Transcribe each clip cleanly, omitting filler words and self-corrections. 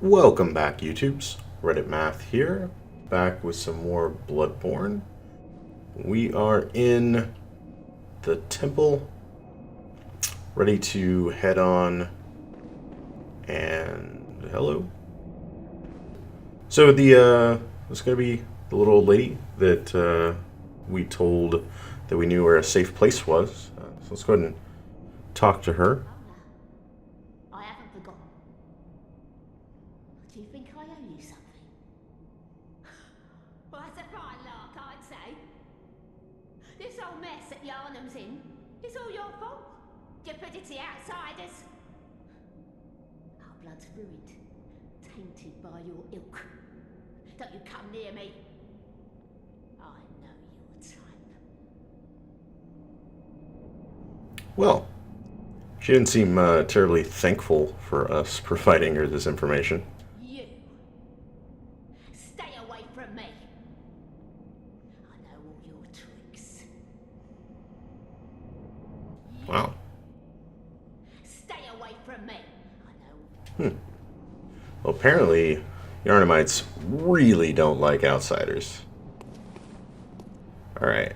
Welcome back, YouTubes. Reddit Math here, back with some more Bloodborne. We are in the temple, ready to head on, and hello. So it's gonna be the little old lady that we told that we knew where a safe place was. So let's go ahead and talk to her. I haven't forgotten. Do you think I owe you something? Well, that's a fine lark, I'd say. This whole mess that Yarnum's in, it's all your fault. You put it to the outsiders. Our blood's ruined, tainted by your ilk. Don't you come near me. I know your type. Well, she didn't seem terribly thankful for us providing her this information. You. Stay away from me. I know all your tricks. Wow. Stay away from me. I know. Well, apparently, Yarnamites really don't like outsiders. Alright.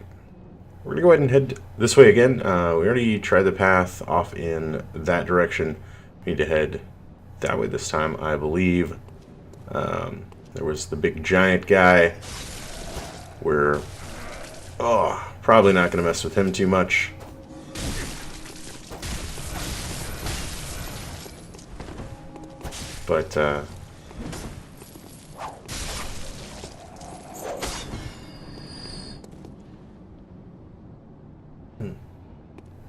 We're going to go ahead and head this way again. We already tried the path off in that direction. We need to head that way this time, I believe. There was the big giant guy. We're probably not going to mess with him too much. But,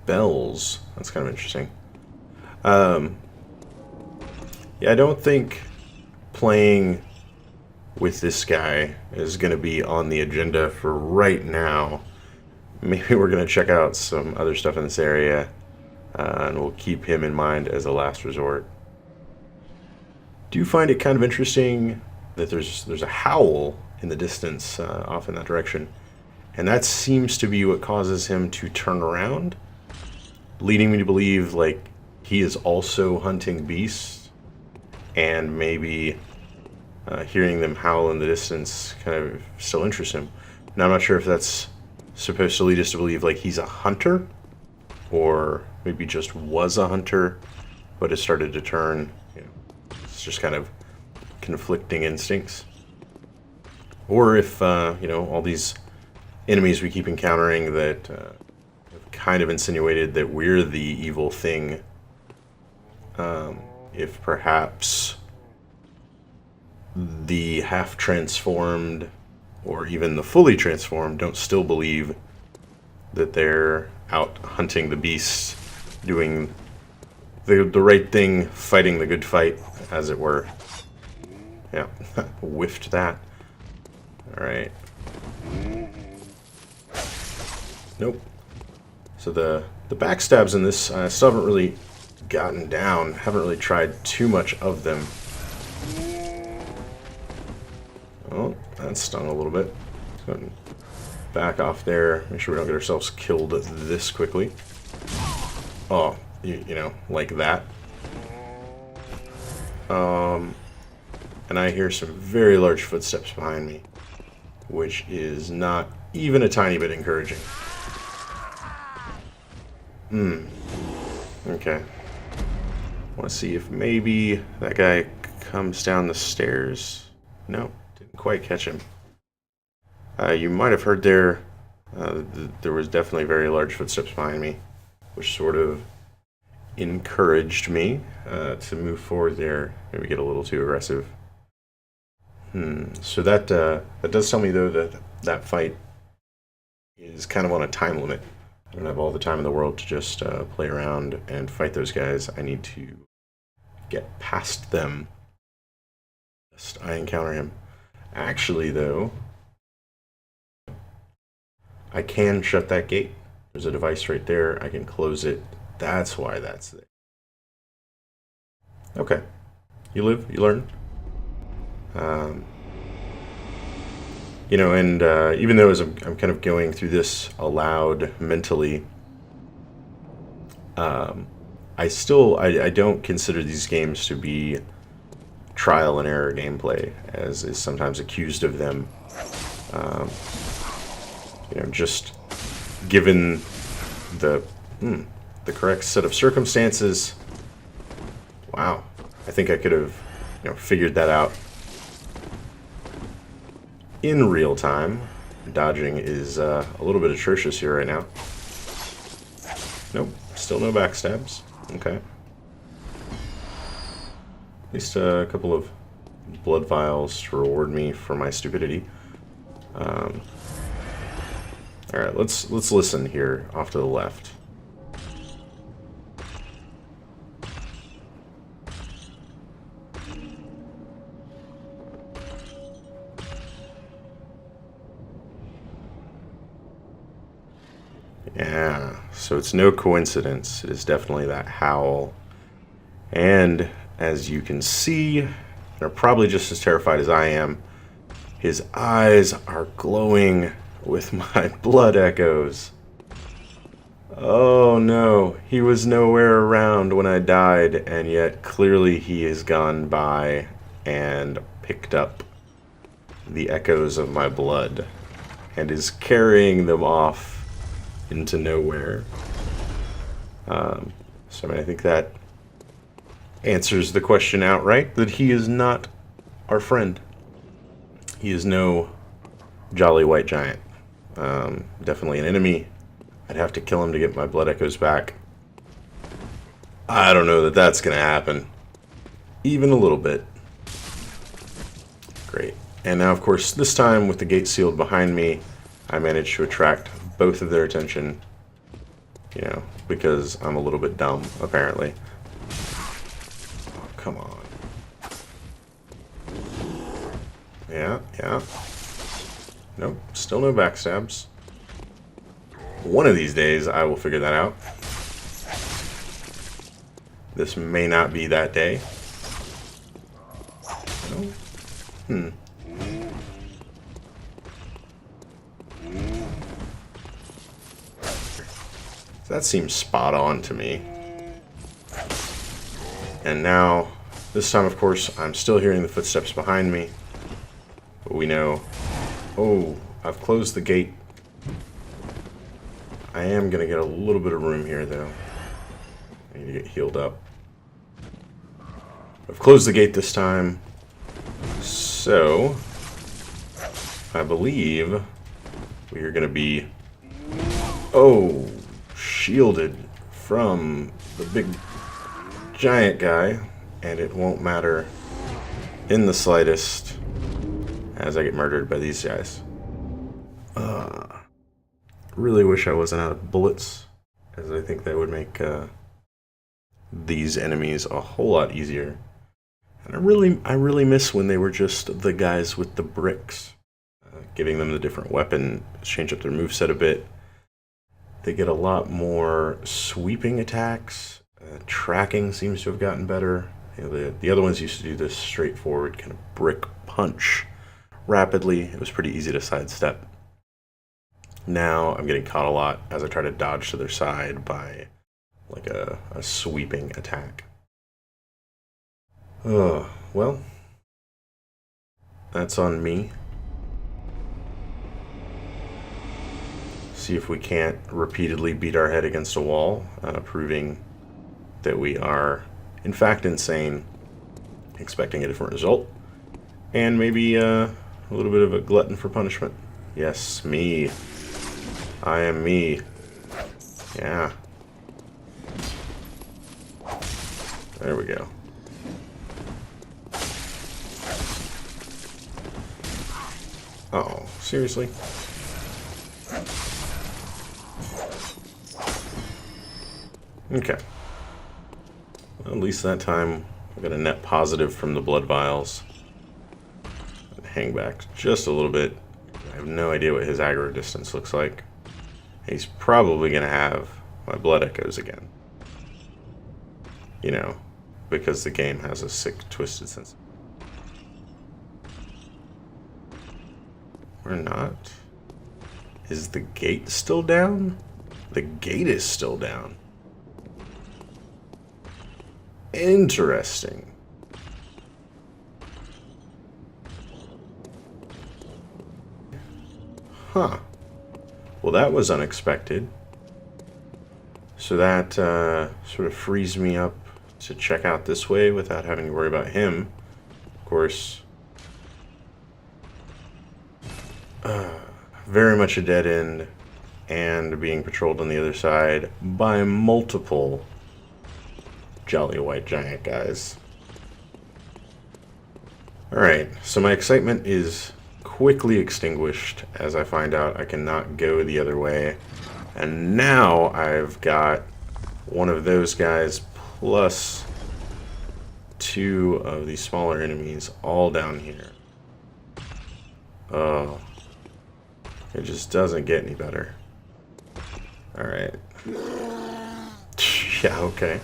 bells. That's kind of interesting. Yeah, I don't think playing with this guy is going to be on the agenda for right now. Maybe we're going to check out some other stuff in this area, and we'll keep him in mind as a last resort. Do you find it kind of interesting that there's a howl in the distance off in that direction, and that seems to be what causes him to turn around, leading me to believe like he is also hunting beasts, and maybe hearing them howl in the distance kind of still interests him. Now I'm not sure if that's supposed to lead us to believe like he's a hunter, or maybe just was a hunter but has started to turn. It's just kind of conflicting instincts. Or if all these enemies we keep encountering that have kind of insinuated that we're the evil thing, if perhaps the half-transformed or even the fully transformed don't still believe that they're out hunting the beasts, doing the right thing, fighting the good fight, as it were. Yeah, whiffed that. Alright. Nope. So the backstabs in this, I still haven't really gotten down. Haven't really tried too much of them. Oh, that stung a little bit. Let's go ahead and back off there. Make sure we don't get ourselves killed this quickly. Oh, you know, like that. And I hear some very large footsteps behind me, which is not even a tiny bit encouraging. Okay. I want to see if maybe that guy comes down the stairs. No, didn't quite catch him. You might have heard there was definitely very large footsteps behind me, which sort of encouraged me to move forward there. Maybe get a little too aggressive. So that does tell me though that that fight is kind of on a time limit. I don't have all the time in the world to just play around and fight those guys. I need to get past them. Lest I encounter him. Actually, though, I can shut that gate. There's a device right there. I can close it. That's why that's there. Okay. You live, you learn. And even though as I'm kind of going through this aloud mentally, I don't consider these games to be trial and error gameplay, as is sometimes accused of them. You know, just given the correct set of circumstances. Wow, I think I could have, you know, figured that out in real time. Dodging is a little bit atrocious here right now. Nope, still no backstabs. Okay. At least a couple of blood vials to reward me for my stupidity. Alright, let's listen here off to the left. Yeah, so it's no coincidence. It is definitely that howl. And as you can see, they're probably just as terrified as I am. His eyes are glowing with my blood echoes. Oh no, he was nowhere around when I died, and yet clearly he has gone by and picked up the echoes of my blood and is carrying them off into nowhere. So I mean, I think that answers the question outright, that he is not our friend. He is no jolly white giant. Definitely an enemy. I'd have to kill him to get my blood echoes back. I don't know that that's going to happen. Even a little bit. Great. And now, of course, this time with the gate sealed behind me, I managed to attract both of their attention. You know, because I'm a little bit dumb, apparently. Oh, come on. Yeah. Nope, still no backstabs. One of these days, I will figure that out. This may not be that day. No? That seems spot on to me. And now, this time, of course, I'm still hearing the footsteps behind me. But we know... Oh, I've closed the gate. I am going to get a little bit of room here, though. I need to get healed up. I've closed the gate this time. So, I believe we are going to be... Oh, shielded from the big giant guy. And it won't matter in the slightest as I get murdered by these guys. Really wish I wasn't out of bullets, as I think that would make these enemies a whole lot easier. And I really miss when they were just the guys with the bricks. Giving them the different weapon, change up their moveset a bit. They get a lot more sweeping attacks. Tracking seems to have gotten better. You know, the other ones used to do this straightforward kind of brick punch rapidly. It was pretty easy to sidestep. Now I'm getting caught a lot as I try to dodge to their side by like a sweeping attack. Well, that's on me. See if we can't repeatedly beat our head against a wall, proving that we are, in fact, insane, expecting a different result, and maybe a little bit of a glutton for punishment. Yes, me. I am me. Yeah. There we go. Uh-oh, seriously? Okay. Well, at least that time I got a net positive from the blood vials. Hang back just a little bit. I have no idea what his aggro distance looks like. He's probably going to have my blood echoes again. You know, because the game has a sick, twisted sense. Or not. Is the gate still down? The gate is still down. Interesting. Huh. Well, that was unexpected. So that sort of frees me up to check out this way without having to worry about him. Of course, very much a dead end and being patrolled on the other side by multiple jolly white giant guys. Alright, so my excitement is quickly extinguished as I find out I cannot go the other way. And now I've got one of those guys plus two of these smaller enemies all down here. Oh. It just doesn't get any better. Alright. Yeah, okay.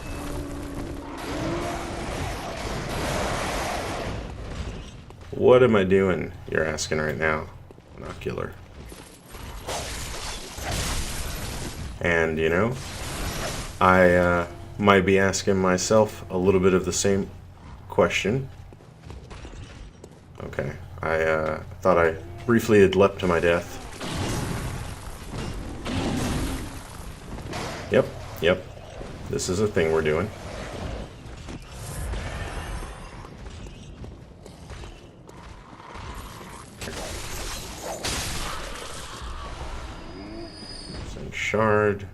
What am I doing, you're asking right now? Binocular. And, you know, I might be asking myself a little bit of the same question. Okay, I thought I briefly had leapt to my death. Yep. This is a thing we're doing. Send shard.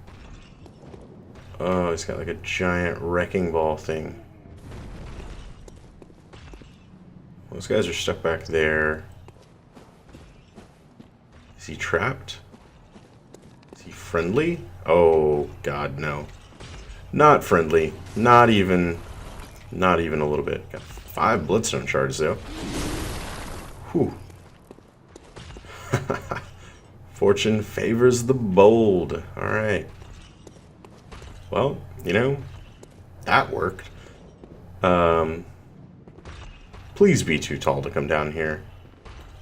Oh, he's got like a giant wrecking ball thing. Those guys are stuck back there. Is he trapped? Is he friendly? Oh, God, no. Not friendly. Not even a little bit. Got 5 bloodstone shards, though. Whew. Fortune favors the bold. Alright. Well, you know, that worked. Please be too tall to come down here.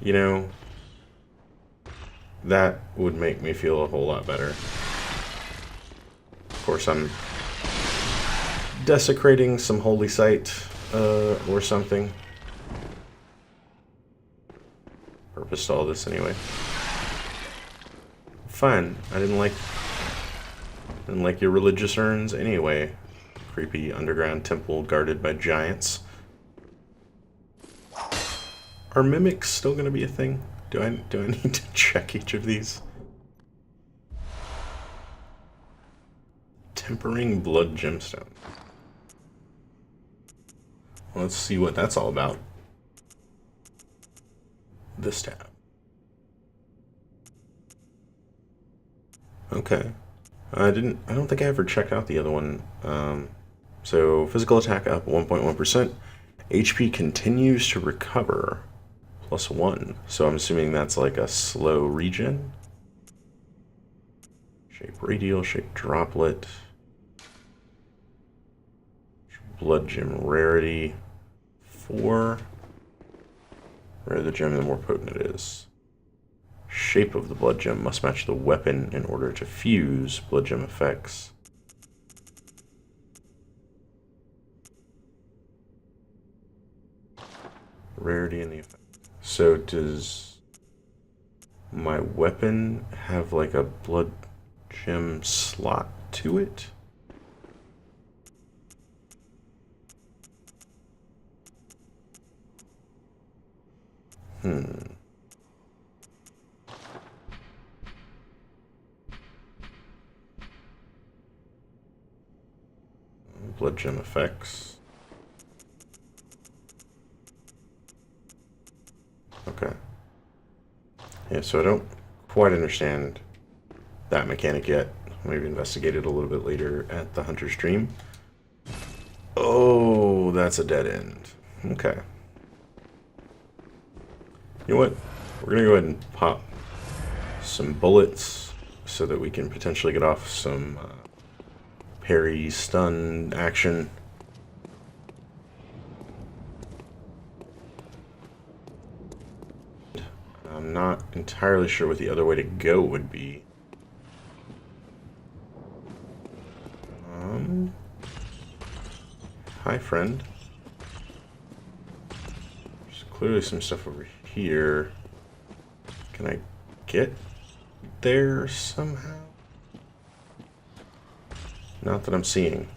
You know, that would make me feel a whole lot better. Of course, I'm desecrating some holy site, or something. Purpose to all this anyway. Fine. I didn't like your religious urns anyway. Creepy underground temple guarded by giants. Are mimics still gonna be a thing? Do I need to check each of these? Tempering blood gemstone. Let's see what that's all about. This tab. Okay. I don't think I ever checked out the other one. So physical attack up 1.1%. HP continues to recover +1. So I'm assuming that's like a slow regen. Shape radial, shape droplet. Blood gem rarity 4. Rarer the gem, the more potent it is. Shape of the blood gem must match the weapon in order to fuse blood gem effects. Rarity in the effect. So does my weapon have like a blood gem slot to it? Blood gem effects. Okay. Yeah, so I don't quite understand that mechanic yet. Maybe investigate it a little bit later at the Hunter stream. Oh, that's a dead end. Okay. You know what? We're gonna go ahead and pop some bullets so that we can potentially get off some parry stun action. I'm not entirely sure what the other way to go would be. Hi, friend. There's clearly some stuff over here. Can I get there somehow? Not that I'm seeing.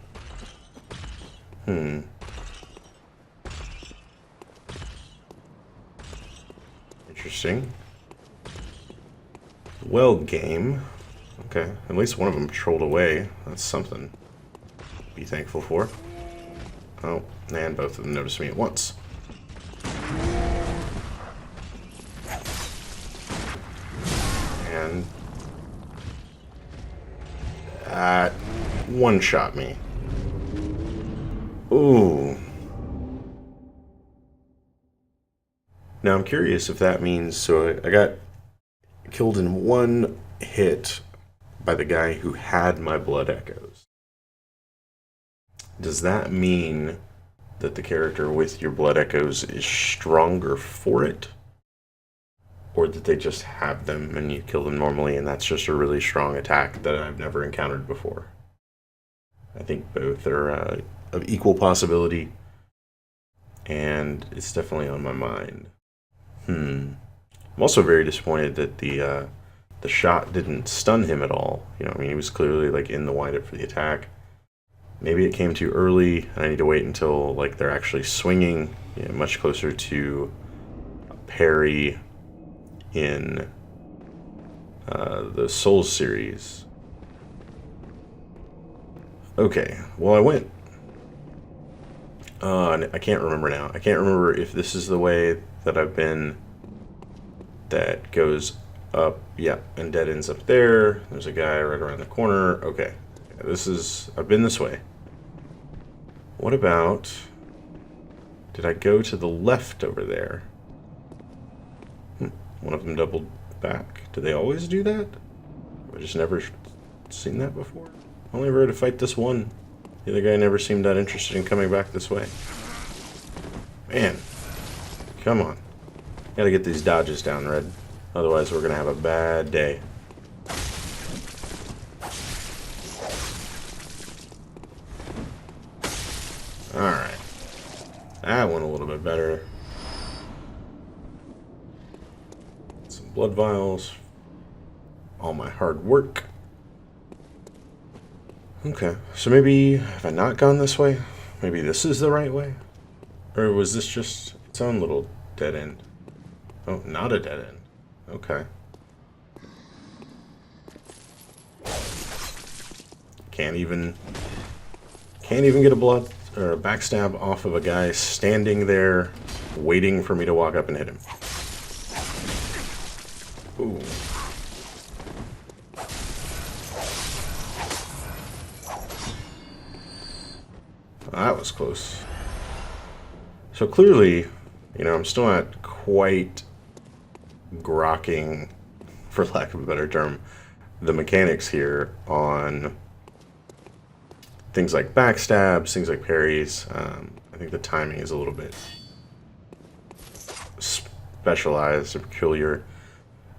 Interesting. Well, game. Okay, at least one of them trolled away. That's something to be thankful for. Oh, and both of them noticed me at once. And one-shot me. Ooh. Now I'm curious if that means, so I got killed in one hit by the guy who had my blood echoes. Does that mean that the character with your blood echoes is stronger for it? Or that they just have them and you kill them normally and that's just a really strong attack that I've never encountered before? I think both are of equal possibility, and it's definitely on my mind. I'm also very disappointed that the shot didn't stun him at all. You know, I mean, he was clearly like in the windup for the attack. Maybe it came too early, and I need to wait until like they're actually swinging, you know, much closer to a parry in the Souls series. Okay, well I went. I can't remember now. I can't remember if this is the way that I've been that goes up, yeah, and dead ends up there. There's a guy right around the corner. Okay, this is, I've been this way. What about, did I go to the left over there? One of them doubled back. Do they always do that? I've just never seen that before. Only ever had to fight this one. The other guy never seemed that interested in coming back this way. Man, come on. Gotta get these dodges down, Red. Otherwise we're gonna have a bad day. Alright. That went a little bit better. Some blood vials. All my hard work. Okay, so maybe, have I not gone this way? Maybe this is the right way? Or was this just its own little dead end? Oh, not a dead end. Okay. Can't even get a blood or a backstab off of a guy standing there waiting for me to walk up and hit him. Ooh. That was close. So clearly, you know, I'm still not quite grokking, for lack of a better term, the mechanics here on things like backstabs, things like parries. I think the timing is a little bit specialized or peculiar.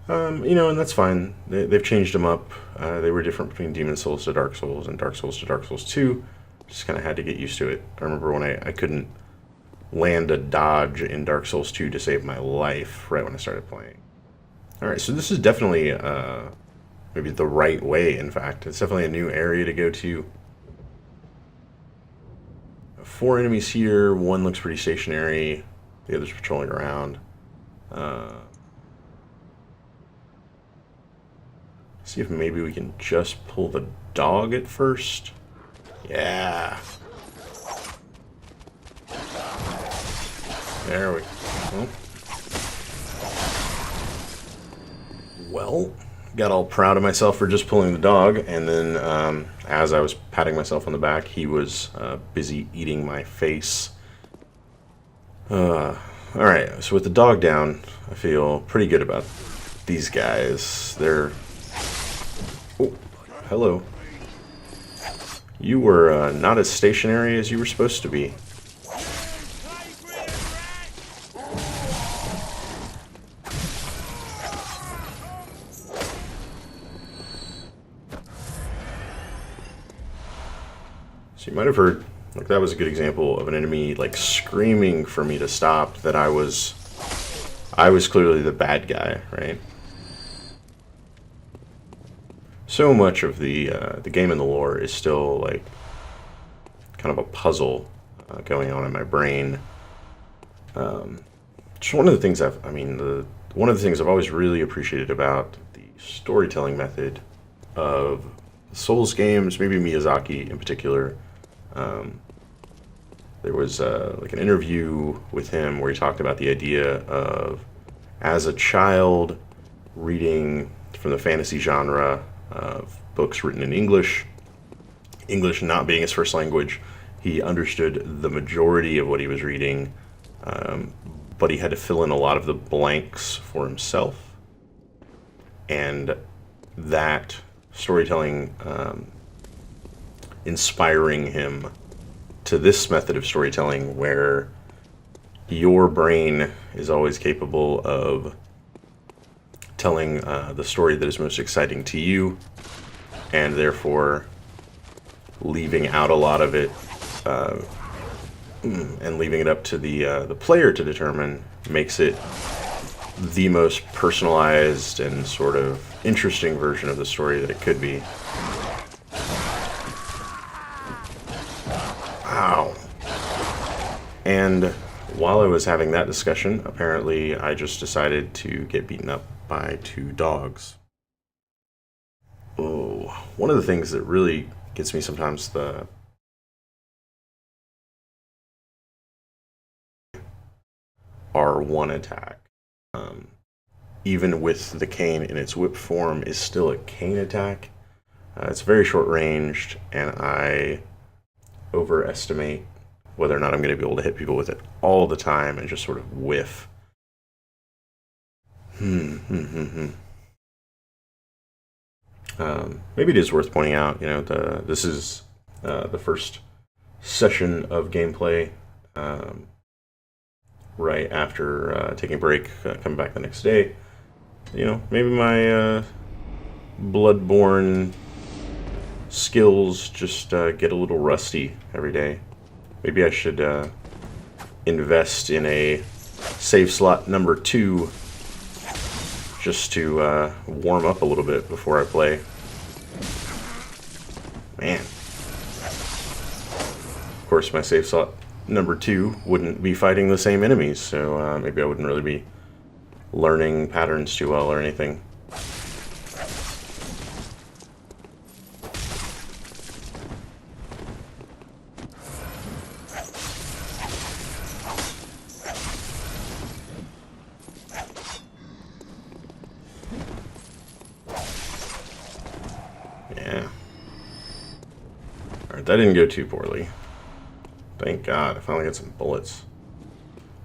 You know, and that's fine. They've changed them up. They were different between Demon Souls to Dark Souls and Dark Souls to Dark Souls 2. Just kind of had to get used to it. I remember when I couldn't land a dodge in Dark Souls 2 to save my life right when I started playing. Alright, so this is definitely maybe the right way, in fact. It's definitely a new area to go to. 4 enemies here. One looks pretty stationary. The other's patrolling around. See if maybe we can just pull the dog at first. Yeah. There we go. Well, got all proud of myself for just pulling the dog, and then as I was patting myself on the back, he was busy eating my face. Alright, so with the dog down, I feel pretty good about these guys. They're... Oh, hello. You were not as stationary as you were supposed to be. So you might have heard, like, that was a good example of an enemy like screaming for me to stop, that I was clearly the bad guy, right? so much of the game and the lore is still like kind of a puzzle going on in my brain. Just one of the things one of the things I've always really appreciated about the storytelling method of Souls games, maybe Miyazaki in particular. There was like an interview with him where he talked about the idea of, as a child, reading from the fantasy genre of books written in English not being his first language, he understood the majority of what he was reading, but he had to fill in a lot of the blanks for himself. And that storytelling inspiring him to this method of storytelling where your brain is always capable of telling the story that is most exciting to you, and therefore leaving out a lot of it and leaving it up to the player to determine makes it the most personalized and sort of interesting version of the story that it could be. Wow. And while I was having that discussion, apparently I just decided to get beaten up by 2 dogs. Oh, one of the things that really gets me sometimes R1 attack. Even with the cane in its whip form, is still a cane attack. It's very short ranged, and I overestimate whether or not I'm going to be able to hit people with it all the time and just sort of whiff. Maybe it is worth pointing out, this is the first session of gameplay right after taking a break, coming back the next day. Maybe my Bloodborne skills just get a little rusty every day. Maybe I should invest in a save slot number 2 just to warm up a little bit before I play. Man. Of course, my save slot number 2 wouldn't be fighting the same enemies, so maybe I wouldn't really be learning patterns too well or anything. Yeah. Alright, that didn't go too poorly. Thank God, I finally got some bullets.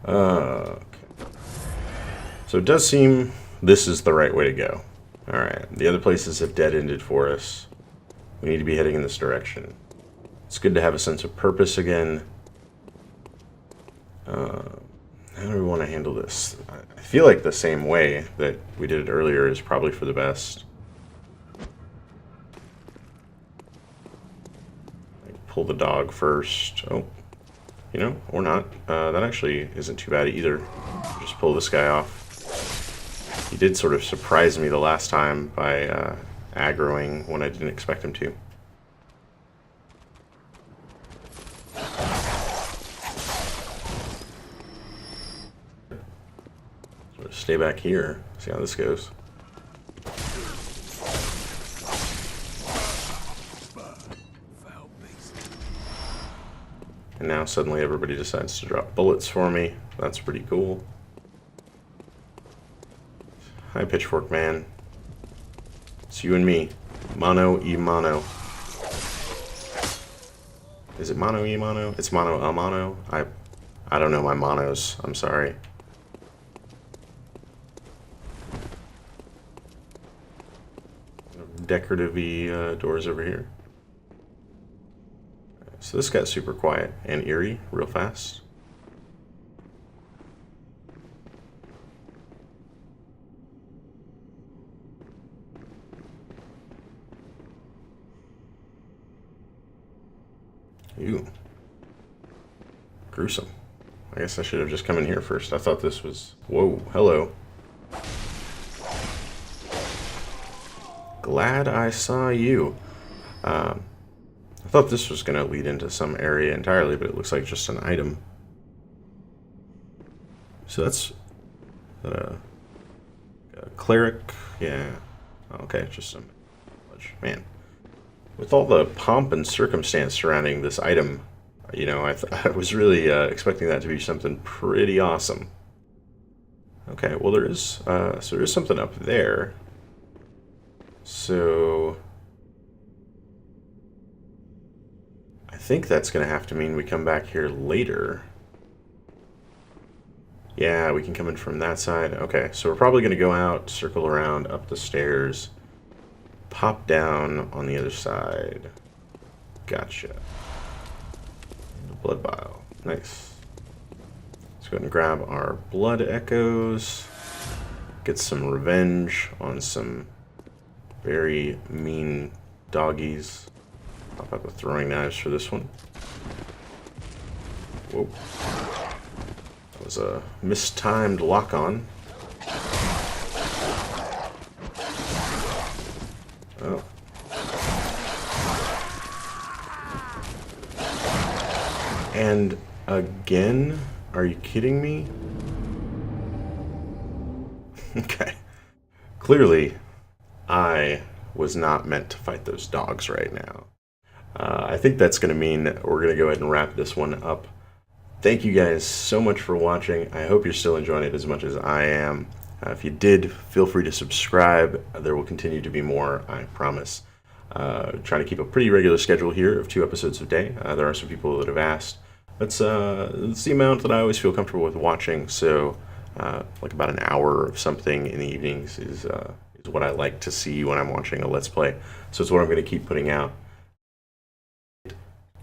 Okay. So it does seem this is the right way to go. Alright, the other places have dead-ended for us. We need to be heading in this direction. It's good to have a sense of purpose again. How do we want to handle this? I feel like the same way that we did it earlier is probably for the best. Pull the dog first. Oh, or not. That actually isn't too bad either. Just pull this guy off. He did sort of surprise me the last time by aggroing when I didn't expect him to. Sort of stay back here, see how this goes. And now suddenly everybody decides to drop bullets for me. That's pretty cool. Hi, Pitchfork Man. It's you and me. Mano y mano. Is it mano y mano? It's mano a mano. I don't know my monos. I'm sorry. Decorative-y doors over here. So this got super quiet and eerie real fast. Ew. Gruesome. I guess I should have just come in here first. I thought this was... Whoa, hello. glad I saw you. I thought this was going to lead into some area entirely, but it looks like just an item. So that's a cleric. Yeah. Okay, just some. Man, with all the pomp and circumstance surrounding this item, you know, I was really expecting that to be something pretty awesome. Okay, well there is something up there. So I think that's going to have to mean we come back here later. Yeah, we can come in from that side. Okay, so we're probably going to go out, circle around, up the stairs, pop down on the other side. Gotcha. Blood vial. Nice. Let's go ahead and grab our blood echoes. Get some revenge on some very mean doggies. Pop out the throwing knives for this one. Whoa. That was a mistimed lock-on. Oh. And again? Are you kidding me? Okay. Clearly, I was not meant to fight those dogs right now. I think that's going to mean we're going to go ahead and wrap this one up. Thank you guys so much for watching. I hope you're still enjoying it as much as I am. If you did, feel free to subscribe. There will continue to be more, I promise. Trying to keep a pretty regular schedule here of 2 episodes a day. There are some people that have asked. It's the amount that I always feel comfortable with watching. So, like about an hour of something in the evenings is what I like to see when I'm watching a Let's Play. So it's what I'm going to keep putting out.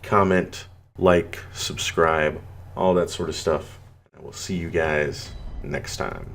Comment, like, subscribe, all that sort of stuff. And we'll see you guys next time.